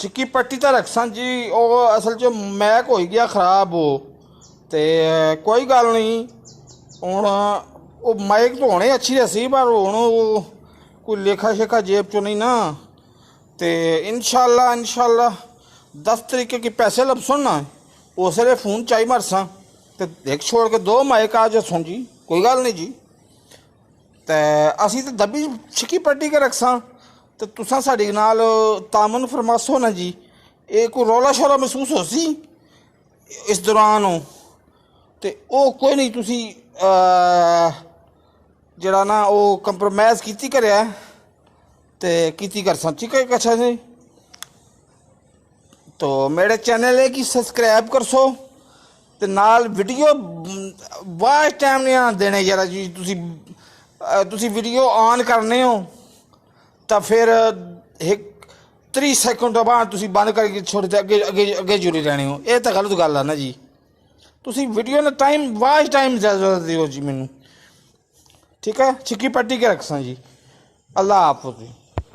चिक्की पट्टी तो रखसा जी, वो असल च मैक हो गया खराब हो, तो कोई गल नहीं। हूँ वो माइक तो होने अच्छी सी, पर हूँ कोई लेखा शेखा जेब चो नहीं ना। तो इंशाल्लाह इंशाल्लाह 10 तरीके के पैसे लपसन ना, उस वे फोन चाई मरसा, तो एक छोड़ के दो माइक आ जासों जी, कोई गल नहीं जी। तो असी तो दबी छिक्की पट्टी के रखसा, तो तुसा साड़ी नाल तामन फरमासो ना जी। ये कोई रौला शौला महसूस हो सी इस दौरान हो, तो वो कोई नहीं, तुसी जरा ना वो कंप्रोमाइज़ की करें, तो की कर सा ठीक है। अच्छा जी, तो मेरे चैनल है कि सब्सक्राइब कर सो, तो नाल वीडियो बहुत टाइम नहीं आने देने जरा जी। तुसी वीडियो ऑन करने हो तो फिर एक 30 सेकंड बाद तुसी बंद करके छोड़ दे, अगे अगे अगे जुड़ी रहने हो। ये तो गलत गल है ना जी। तुसी वीडियो ने टाइम वाच टाइम ज़्यादा दियो जी मैनू, ठीक है। छिक्की पट्टी के रखसा जी। अल्लाह हाफ़िज़ जी।